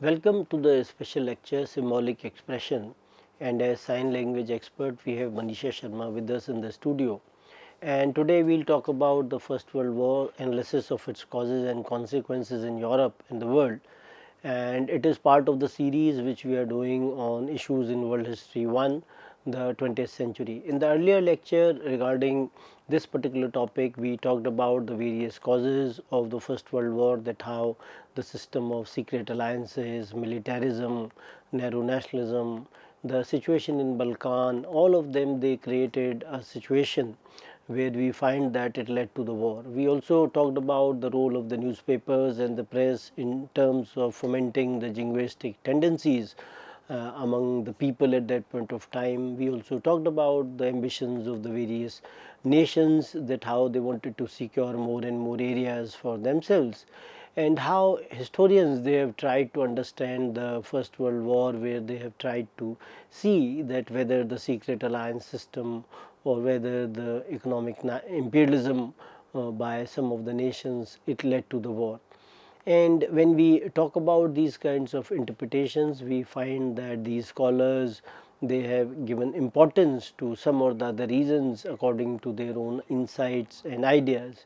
Welcome to the special lecture Symbolic Expression, and as sign language expert we have Manisha Sharma with us in the studio, and today we will talk about the First World War, analysis of its causes and consequences in Europe and the world, and it is part of the series which we are doing on issues in world history 1, the 20th century. In the earlier lecture regarding this particular topic, we talked about the various causes of the First World War, that how the system of secret alliances, militarism, narrow nationalism, the situation in Balkan, all of them, they created a situation where we find that it led to the war. We also talked about the role of the newspapers and the press in terms of fomenting the jingoistic tendencies among the people at that point of time. We also talked about the ambitions of the various nations, that how they wanted to secure more and more areas for themselves, and how historians, they have tried to understand the First World War, where they have tried to see that whether the secret alliance system or whether the economic imperialism by some of the nations, it led to the war. And when we talk about these kinds of interpretations, we find that these scholars, they have given importance to some or the other reasons according to their own insights and ideas.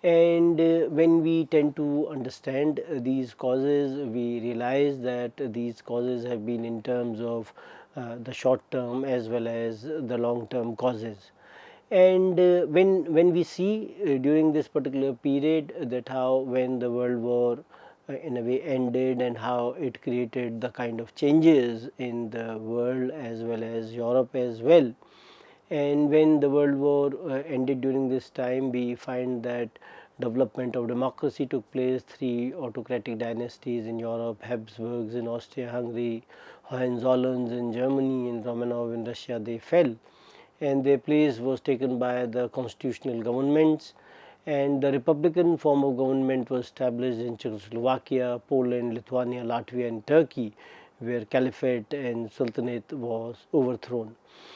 And when we tend to understand these causes, we realize that these causes have been in terms of the short term as well as the long term causes. And when we see during this particular period, that how when the world war in a way ended, and how it created the kind of changes in the world as well as Europe as well. And when the world war ended, during this time we find that development of democracy took place. Three autocratic dynasties in Europe: Habsburgs in Austria-Hungary, Hohenzollerns in Germany, and Romanov in Russia, they fell, and their place was taken by the constitutional governments, and the republican form of government was established in Czechoslovakia, Poland, Lithuania, Latvia, and Turkey, where caliphate and sultanate was overthrown.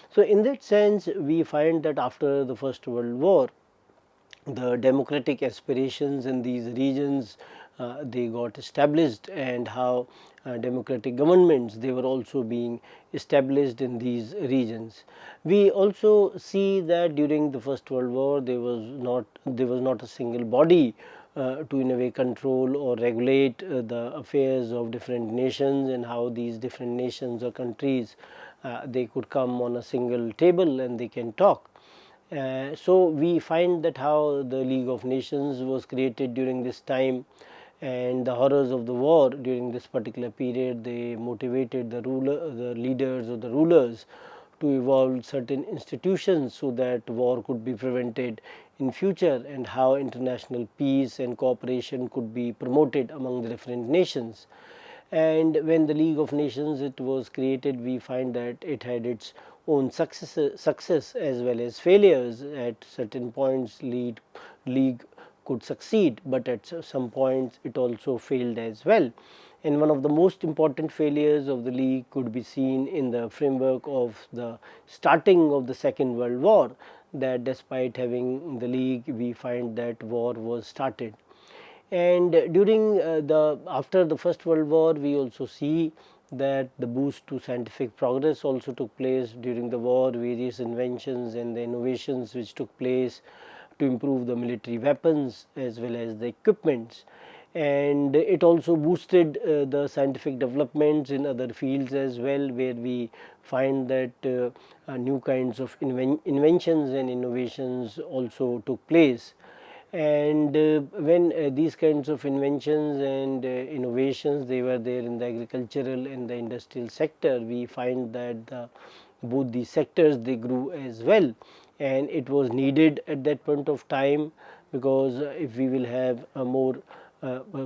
So in that sense, we find that after the First World War, the democratic aspirations in these regions, they got established, and how democratic governments, they were also being established in these regions. We also see that during the First World War, there was not a single body to in a way control or regulate the affairs of different nations, and how these different nations or countries, they could come on a single table and they can talk. So we find that how the League of Nations was created during this time, and the horrors of the war during this particular period, they motivated the leaders or the rulers to evolve certain institutions so that war could be prevented in future, and how international peace and cooperation could be promoted among the different nations. And when the League of Nations, it was created, we find that it had its own success as well as failures. At certain points, league could succeed, but at some points it also failed as well. And one of the most important failures of the league could be seen in the framework of the starting of the Second World War, that despite having the league, we find that war was started. And during the after the First World War, we also see that the boost to scientific progress also took place during the war. Various inventions and the innovations which took place to improve the military weapons as well as the equipments, and it also boosted the scientific developments in other fields as well, where we find that new kinds of inventions and innovations also took place. And when these kinds of inventions and innovations, they were there in the agricultural and the industrial sector, we find that both these sectors, they grew as well, and it was needed at that point of time, because if we will have a more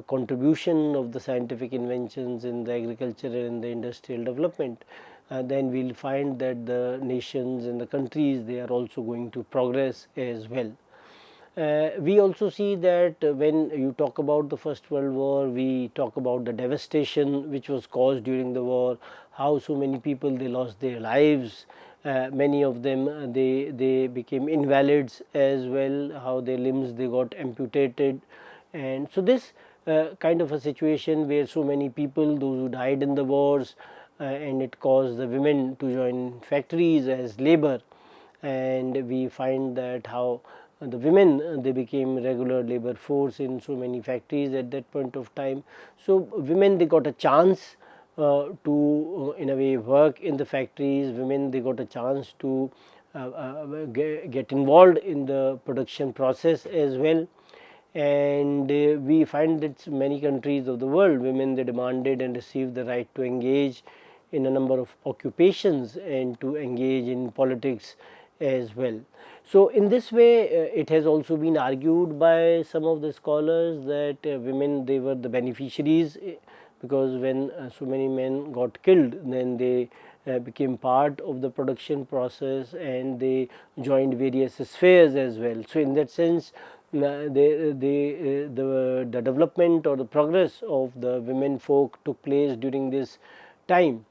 contribution of the scientific inventions in the agricultural and the industrial development, then we will find that the nations and the countries, they are also going to progress as well. We also see that when you talk about the First World War, we talk about the devastation which was caused during the war, how so many people, they lost their lives, many of them, they became invalids as well, how their limbs, they got amputated. And so this kind of a situation where so many people, those who died in the wars, and it caused the women to join factories as labor. And we find that how the women, they became regular labor force in so many factories at that point of time. So women, they got a chance to in a way work in the factories. Women, they got a chance to get involved in the production process as well. And we find that many countries of the world, women, they demanded and received the right to engage in a number of occupations and to engage in politics as well. So in this way, it has also been argued by some of the scholars that women, they were the beneficiaries, because when so many men got killed, then they became part of the production process and they joined various spheres as well. So in that sense, the development or the progress of the women folk took place during this time.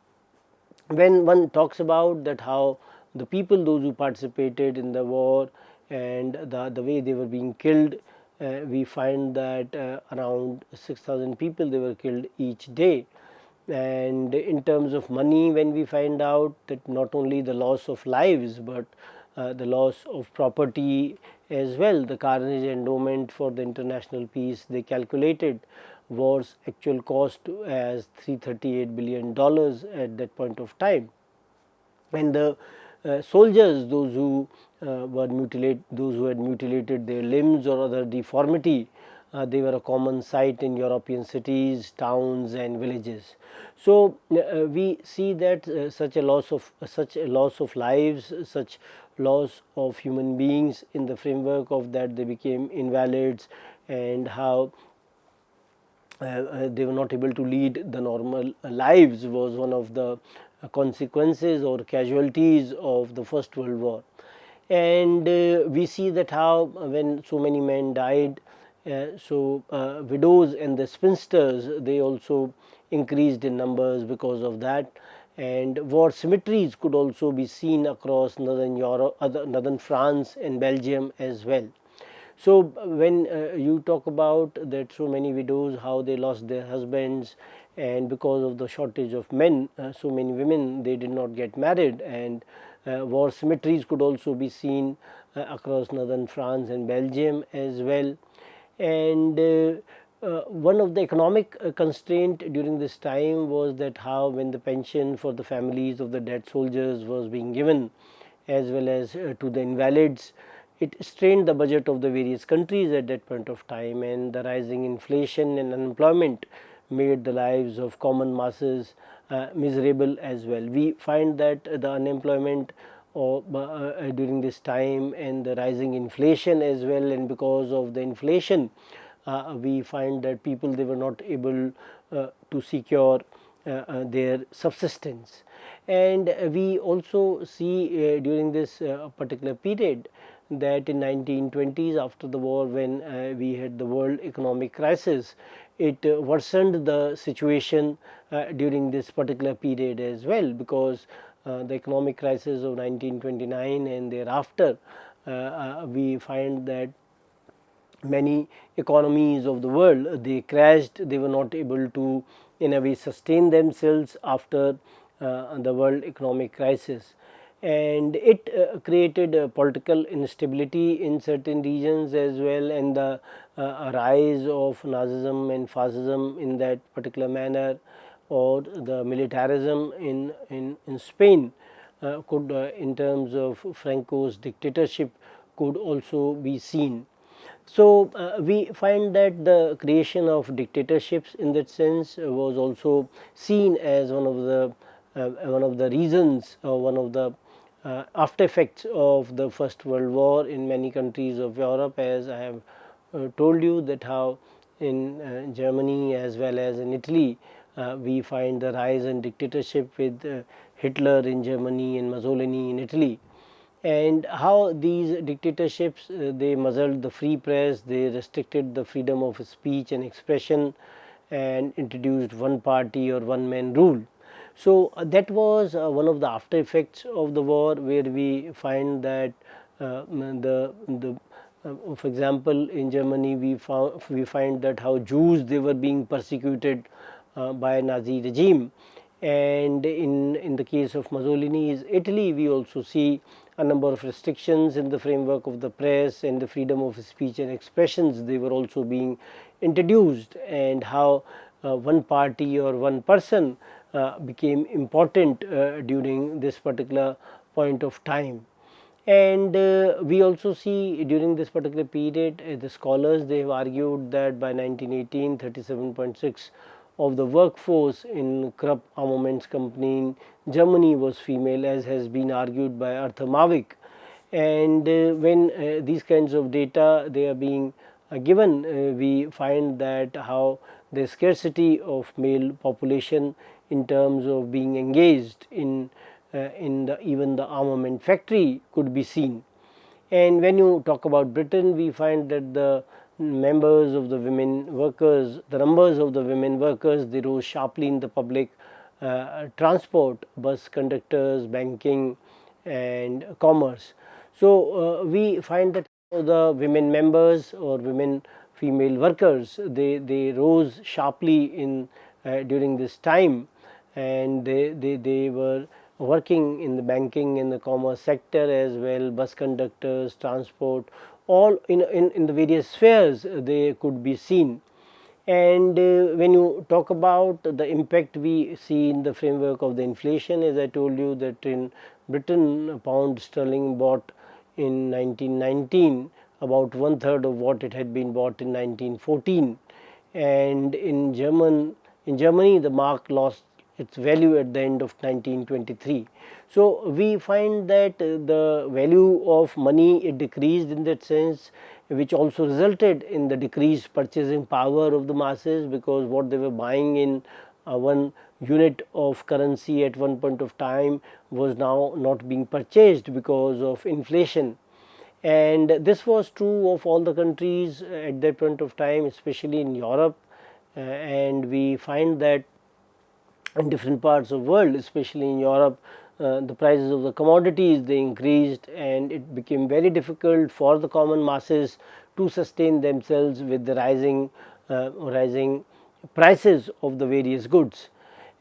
When one talks about that how the people, those who participated in the war, and the way they were being killed, we find that around 6,000 people, they were killed each day. And in terms of money, when we find out that not only the loss of lives, but the loss of property as well, the Carnegie Endowment for the International Peace, they calculated war's actual cost as $338 billion at that point of time. And the soldiers, those who those who had mutilated their limbs or other deformity, they were a common sight in European cities, towns, and villages. So we see that such a loss of lives, such loss of human beings, in the framework of that they became invalids, and how they were not able to lead the normal lives was one of the consequences or casualties of the First World War. And we see that how when so many men died, widows and the spinsters, they also increased in numbers because of that. And war cemeteries could also be seen across northern Europe, northern France and Belgium as well. So when you talk about that so many widows, how they lost their husbands, and because of the shortage of men, so many women, they did not get married. And war cemeteries could also be seen across northern France and Belgium as well. And one of the economic constraint during this time was that how when the pension for the families of the dead soldiers was being given, as well as to the invalids, it strained the budget of the various countries at that point of time. And the rising inflation and unemployment made the lives of common masses miserable as well. We find that the unemployment during this time, and the rising inflation as well, and because of the inflation, we find that people, they were not able to secure their subsistence. And we also see during this particular period that in 1920s, after the war, when we had the world economic crisis, it worsened the situation during this particular period as well, because the economic crisis of 1929 and thereafter, we find that many economies of the world, they crashed. They were not able to in a way sustain themselves after the world economic crisis, and it created political instability in certain regions as well, and the rise of Nazism and fascism in that particular manner, or the militarism in Spain could in terms of Franco's dictatorship could also be seen. So we find that the creation of dictatorships in that sense was also seen as one of the reasons, or one of the after effects of the First World War in many countries of Europe, as I have told you that how in Germany as well as in Italy, we find the rise in dictatorship with Hitler in Germany and Mussolini in Italy, and how these dictatorships they muzzled the free press, they restricted the freedom of speech and expression, and introduced one party or one man rule. So that was one of the after effects of the war, where we find that the For example, in Germany we find that how Jews, they were being persecuted by Nazi regime, and in the case of Mussolini's Italy, we also see a number of restrictions in the framework of the press and the freedom of speech and expressions, they were also being introduced, and how one party or one person became important during this particular point of time. And we also see during this particular period, the scholars, they have argued that by 1918, 37.6 of the workforce in Krupp Armaments Company in Germany was female, as has been argued by Arthur Mavick. And when these kinds of data, they are being given, we find that how the scarcity of male population in terms of being engaged in even the armament factory could be seen. And when you talk about Britain, we find that the members of the women workers, the numbers of the women workers, they rose sharply in the public transport, bus conductors, banking and commerce. So we find that the women members or women female workers, they rose sharply in during this time, and they were working in the banking and the commerce sector as well, bus conductors, transport, all in the various spheres they could be seen. And when you talk about the impact we see in the framework of the inflation, as I told you that in Britain, pound sterling bought in 1919 about one third of what it had been bought in 1914, and in Germany the mark lost its value at the end of 1923. So we find that the value of money, it decreased in that sense, which also resulted in the decreased purchasing power of the masses, because what they were buying in one unit of currency at one point of time was now not being purchased because of inflation. And this was true of all the countries at that point of time, especially in Europe, and we find that in different parts of the world, especially in Europe, the prices of the commodities, they increased, and it became very difficult for the common masses to sustain themselves with the rising prices of the various goods.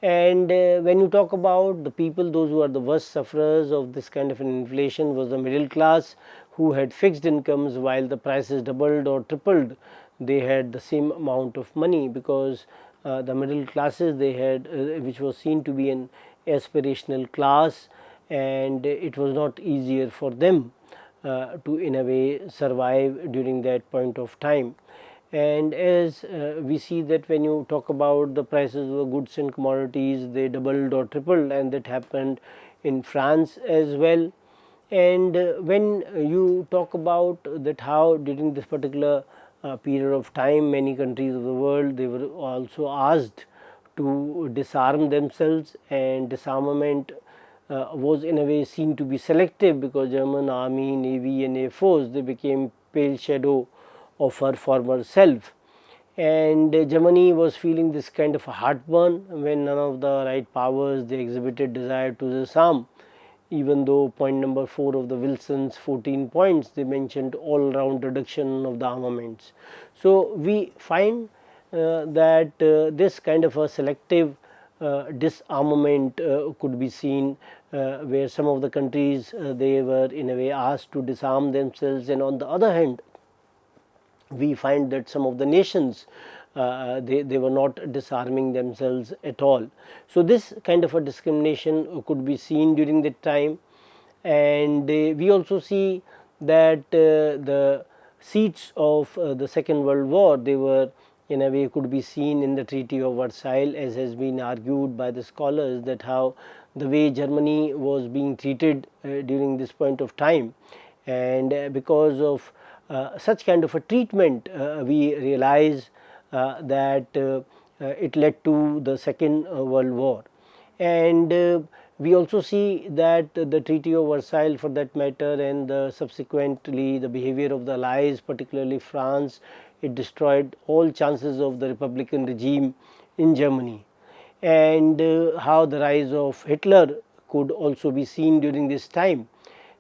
And when you talk about the people, those who are the worst sufferers of this kind of an inflation was the middle class, who had fixed incomes. While the prices doubled or tripled, they had the same amount of money, because the middle classes, they had which was seen to be an aspirational class, and it was not easier for them to in a way survive during that point of time. And as we see that when you talk about the prices of goods and commodities, they doubled or tripled, and that happened in France as well. And when you talk about that how during this particular period of time, many countries of the world, they were also asked to disarm themselves, and disarmament was in a way seen to be selective, because German army, navy and air force, they became pale shadow of her former self. And Germany was feeling this kind of a heartburn when none of the right powers, they exhibited desire to disarm, even though point number 4 of the Wilson's 14 points, they mentioned all round reduction of the armaments. So we find that this kind of a selective disarmament could be seen, where some of the countries they were in a way asked to disarm themselves, and on the other hand we find that some of the nations they were not disarming themselves at all. So this kind of a discrimination could be seen during that time. And we also see that the seeds of the Second World War, they were in a way could be seen in the Treaty of Versailles, as has been argued by the scholars, that how the way Germany was being treated during this point of time, and because of such kind of a treatment, we realize that it led to the Second World War. And we also see that the Treaty of Versailles, for that matter, and subsequently the behavior of the Allies, particularly France, it destroyed all chances of the Republican regime in Germany. And how the rise of Hitler could also be seen during this time.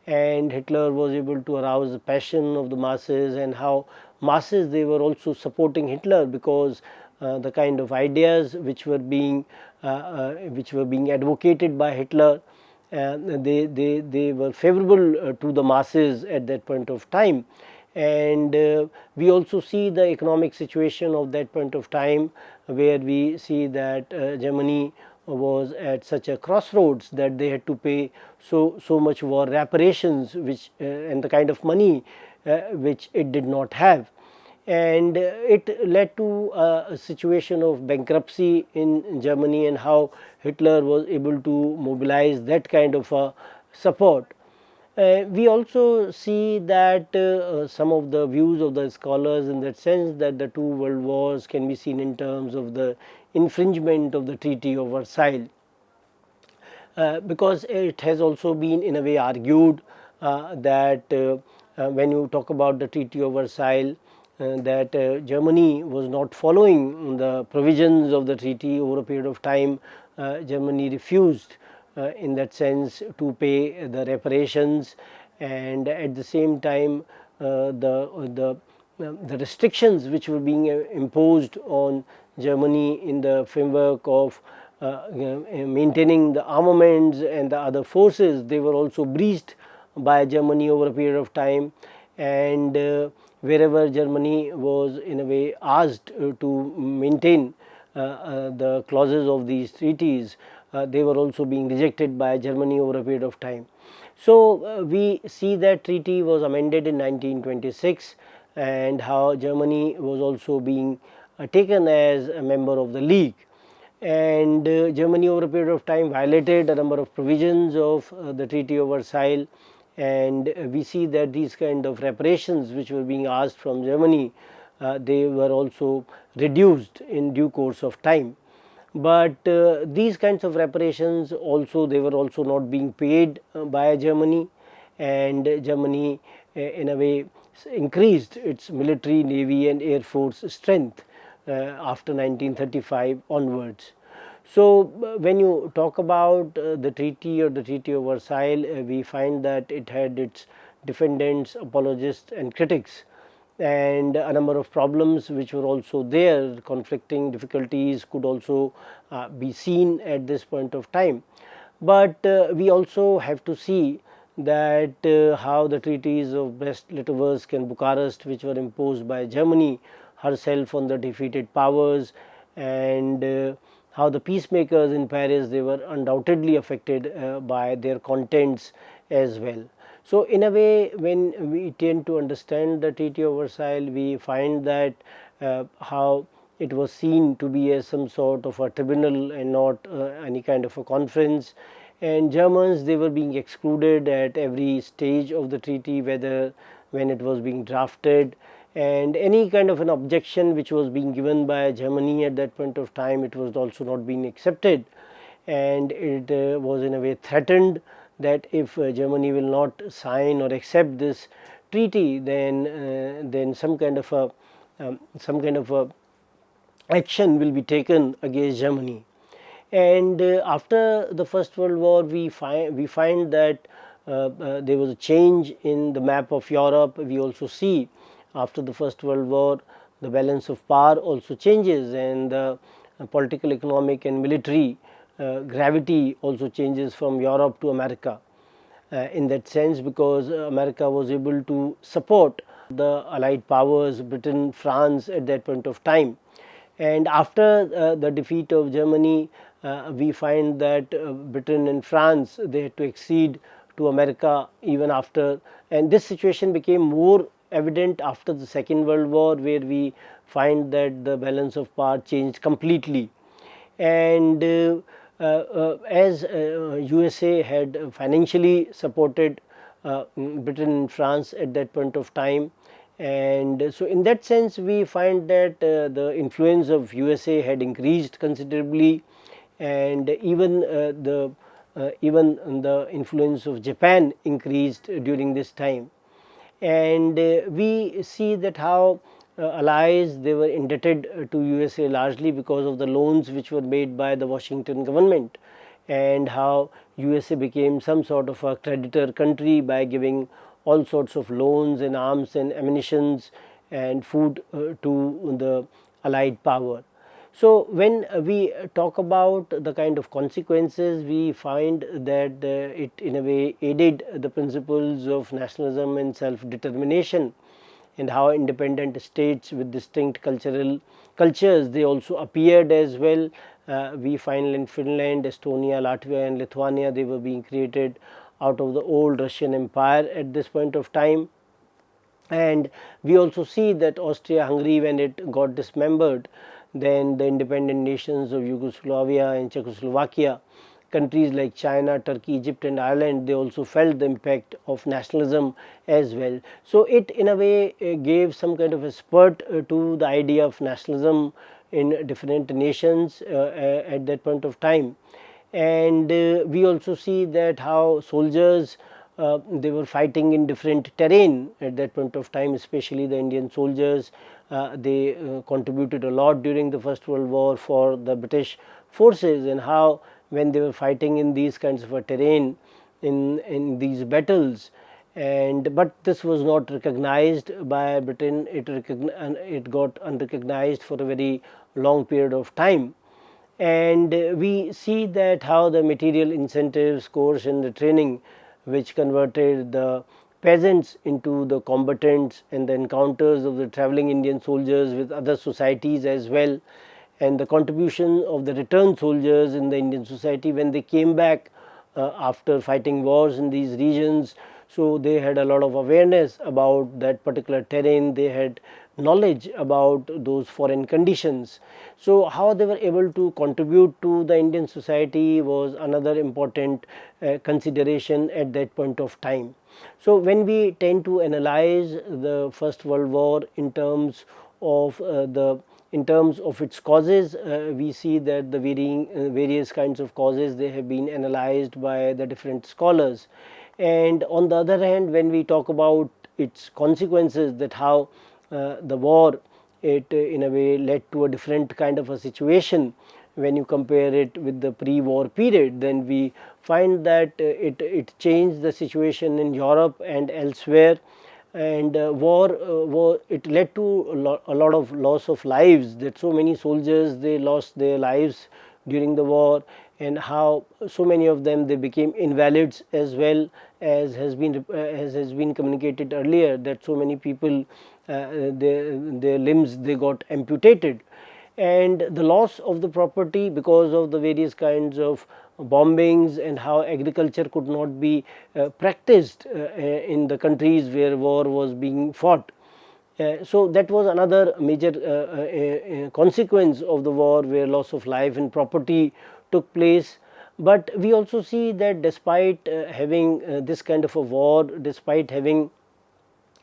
and Hitler was able to arouse the passion of the masses, and how masses, they were also supporting Hitler, because the kind of ideas which were being advocated by Hitler, they were favorable to the masses at that point of time. And we also see the economic situation of that point of time, where we see that Germany was at such a crossroads that they had to pay so much war reparations, which and the kind of money which it did not have, and it led to a situation of bankruptcy in Germany, and how Hitler was able to mobilize that kind of support. We also see that some of the views of the scholars, in that sense, that the two world wars can be seen in terms of the infringement of the Treaty of Versailles, because it has also been in a way argued that when you talk about the Treaty of Versailles, that Germany was not following the provisions of the treaty. Over a period of time, Germany refused in that sense to pay the reparations, and at the same time the restrictions which were being imposed on Germany in the framework of maintaining the armaments and the other forces, they were also breached by Germany over a period of time. And wherever Germany was in a way asked to maintain the clauses of these treaties, they were also being rejected by Germany over a period of time. So we see that treaty was amended in 1926, and how Germany was also being taken as a member of the League. And Germany over a period of time violated a number of provisions of the Treaty of Versailles, and we see that these kind of reparations which were being asked from Germany, they were also reduced in due course of time. But these kinds of reparations also, they were also not being paid by Germany, and Germany in a way increased its military, navy and air force strength after 1935 onwards. So when you talk about the treaty or the Treaty of Versailles, we find that it had its defendants, apologists and critics, and a number of problems which were also there. Conflicting difficulties could also be seen at this point of time. But we also have to see that how the treaties of Brest-Litovsk and Bucharest, which were imposed by Germany herself on the defeated powers, and how the peacemakers in Paris, they were undoubtedly affected by their contents as well. So in a way, when we tend to understand the Treaty of Versailles, we find that how it was seen to be as some sort of a tribunal and not any kind of a conference, and Germans, they were being excluded at every stage of the treaty, whether when it was being drafted, and any kind of an objection which was being given by Germany at that point of time, it was also not being accepted, and it was in a way threatened that if Germany will not sign or accept this treaty, then some kind of a action will be taken against Germany. And after the First World War, we find that there was a change in the map of Europe. We also see after the First World War, the balance of power also changes, and the political, economic and military gravity also changes from Europe to America in that sense, because America was able to support the Allied powers, Britain, France at that point of time. And after the defeat of Germany, we find that Britain and France, they had to accede to America even after, and this situation became more evident after the Second World War, where we find that the balance of power changed completely. And as USA had financially supported Britain and France at that point of time, and so in that sense we find that the influence of USA had increased considerably, and even the influence of Japan increased during this time. And we see that how allies, they were indebted to USA largely because of the loans which were made by the Washington government, and how USA became some sort of a creditor country by giving all sorts of loans and arms and ammunitions and food to the Allied power. So, when we talk about the kind of consequences, we find that it in a way aided the principles of nationalism and self-determination, and how independent states with distinct cultures they also appeared as well. We find in Finland, Estonia, Latvia and Lithuania, they were being created out of the old Russian Empire at this point of time. And we also see that Austria-Hungary, when it got dismembered, then the independent nations of Yugoslavia and Czechoslovakia, countries like China, Turkey, Egypt and Ireland, they also felt the impact of nationalism as well. So, it in a way gave some kind of a spurt to the idea of nationalism in different nations at that point of time. And we also see that how soldiers they were fighting in different terrain at that point of time, especially the Indian soldiers. They contributed a lot during the First World War for the British forces, and how when they were fighting in these kinds of a terrain in these battles, and but this was not recognized by Britain. It got unrecognized for a very long period of time. And we see that how the material incentives, course and the training which converted the peasants into the combatants, and the encounters of the travelling Indian soldiers with other societies as well, and the contribution of the returned soldiers in the Indian society when they came back after fighting wars in these regions. So, they had a lot of awareness about that particular terrain, they had knowledge about those foreign conditions. So, how they were able to contribute to the Indian society was another important consideration at that point of time. So, when we tend to analyze the First World War in terms of its causes, we see that the various kinds of causes, they have been analyzed by the different scholars. And on the other hand, when we talk about its consequences, that how the war, it in a way led to a different kind of a situation when you compare it with the pre-war period, then we find that it changed the situation in Europe and elsewhere. And war it led to a lot of loss of lives, that so many soldiers they lost their lives during the war, and how so many of them they became invalids, as well as has been communicated earlier, that so many people their limbs they got amputated. And the loss of the property because of the various kinds of bombings, and how agriculture could not be practiced in the countries where war was being fought. So, that was another major consequence of the war, where loss of life and property took place. But we also see that despite having this kind of a war, despite having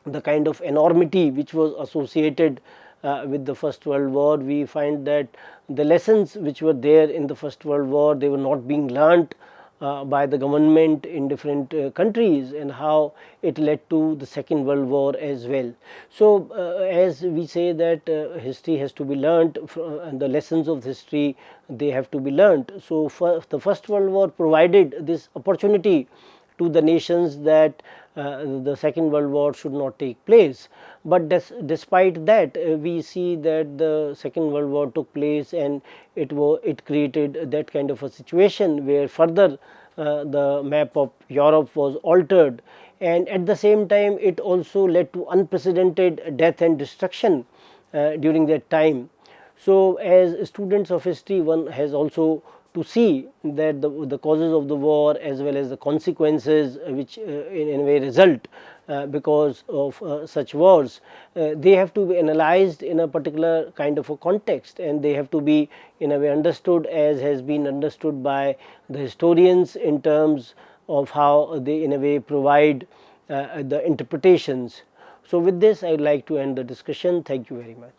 the kind of enormity which was associated with the First World War, we find that the lessons which were there in the First World War, they were not being learnt by the government in different countries, and how it led to the Second World War as well. So, as we say that history has to be learnt, and the lessons of history they have to be learnt. So, the First World War provided this opportunity to the nations that the Second World War should not take place. But despite that, we see that the Second World War took place, and it created that kind of a situation where further the map of Europe was altered, and at the same time it also led to unprecedented death and destruction during that time. So, as students of history, one has also to see that the causes of the war as well as the consequences which in a way result because of such wars, they have to be analyzed in a particular kind of a context, and they have to be in a way understood as has been understood by the historians in terms of how they in a way provide the interpretations. So, with this I would like to end the discussion. Thank you very much.